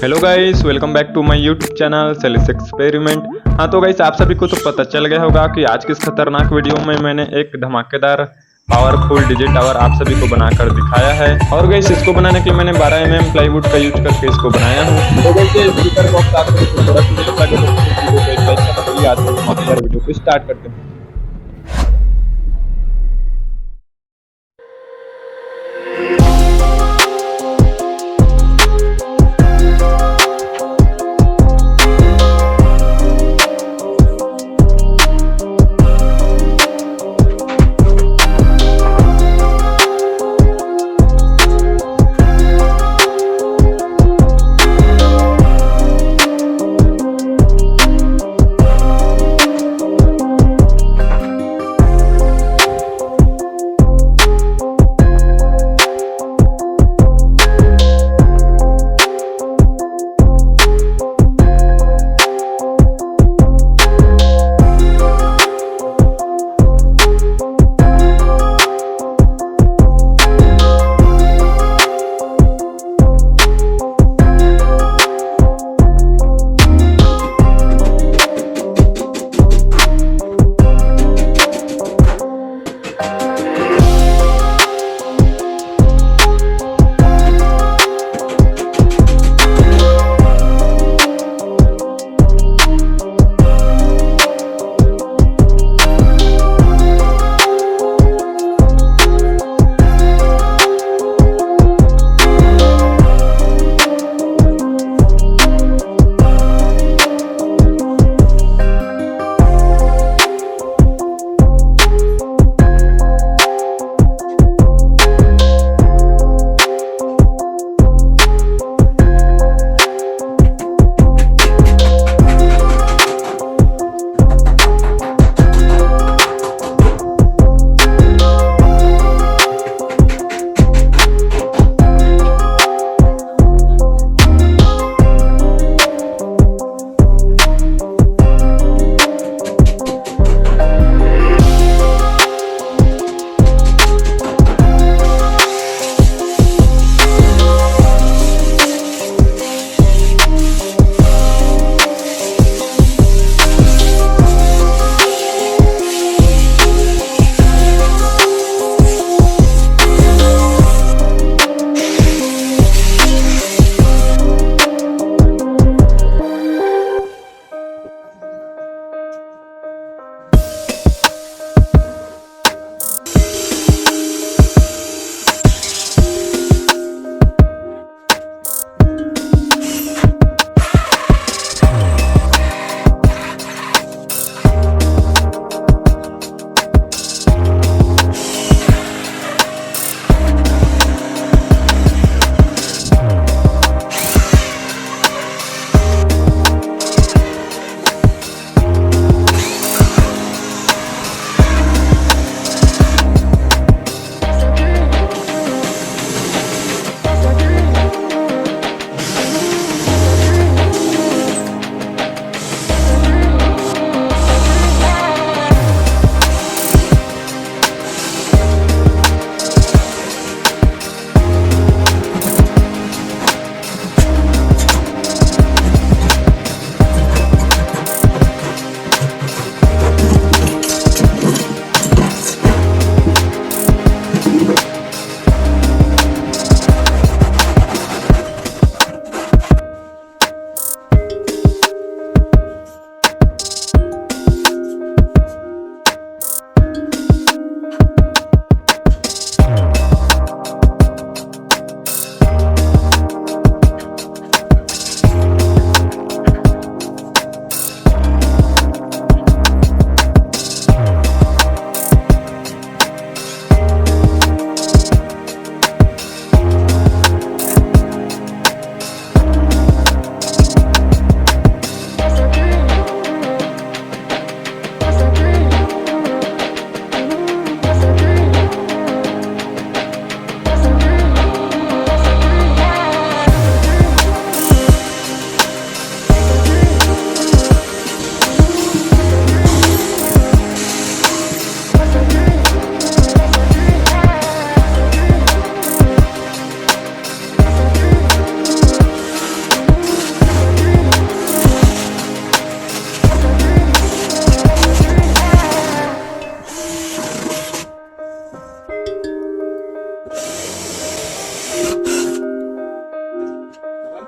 Hello guys, welcome back to my YouTube channel Shailesh experiment. हाँ तो guys, आप सभी को तो पता चल गया होगा कि आज की इस खतरनाक वीडियो में मैंने एक धमाकेदार पावरफुल डीजे टावर आप सभी को बनाकर दिखाया है। और गाइस, इसको बनाने के लिए मैंने 12 mm प्लाईवुड का यूज करके इसको बनाया हूँ। तो गाइस, ये स्पीकर बॉक्स आप सभी को थोड़ा सा लगे तो वीडियो को एक लाइक करना। चलिए आज के धमाकेदार वीडियो को स्टार्ट करते हैं।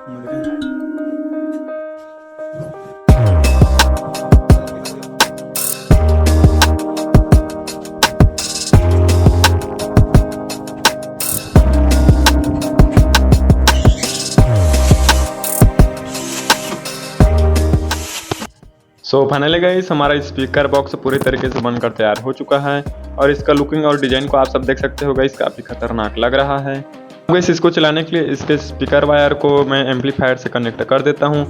सो फाइनली गाइस हमारा स्पीकर बॉक्स पूरी तरीके से बनकर तैयार हो चुका है और इसका लुकिंग और डिजाइन को आप सब देख सकते हो गाइस, काफ़ी खतरनाक लग रहा है। गाइस इसको चलाने के लिए इसके स्पीकर वायर को मैं एम्पलीफायर से कनेक्ट कर देता हूँ।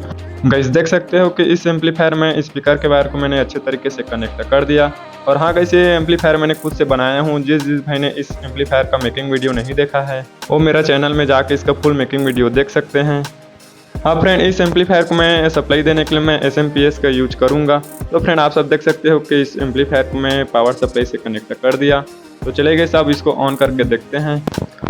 गाइस देख सकते हो कि इस एम्पलीफायर में स्पीकर के वायर को मैंने अच्छे तरीके से कनेक्ट कर दिया। और हाँ गाइस, ये एम्पलीफायर मैंने खुद से बनाया हूँ। जिस भाई ने इस एम्पलीफायर का मेकिंग वीडियो नहीं देखा है वो मेरा चैनल में जाके इसका फुल मेकिंग वीडियो देख सकते हैं। हाँ फ्रेंड, इस एम्पलीफायर को मैं सप्लाई देने के लिए मैं SMP का यूज करूँगा। तो फ्रेंड आप सब देख सकते हो कि इस एम्पलीफायर को मैं पावर सप्लाई से कनेक्ट कर दिया। तो चले गए अब इसको ऑन करके देखते हैं।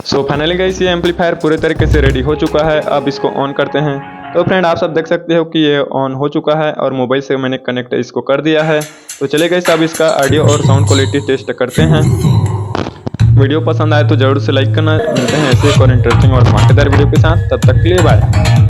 सो फाइनली गाइस ये एम्पलीफायर पूरे तरीके से रेडी हो चुका है। अब इसको ऑन करते हैं। तो फ्रेंड आप सब देख सकते हो कि ये ऑन हो चुका है और मोबाइल से मैंने कनेक्ट इसको कर दिया है। तो चले गए अब इसका ऑडियो और साउंड क्वालिटी टेस्ट करते हैं। वीडियो पसंद आए तो जरूर से लाइक करना। मिलते हैं ऐसे एक और इंटरेस्टिंग और धमाकेदार वीडियो के साथ, तब तक के लिए बाय।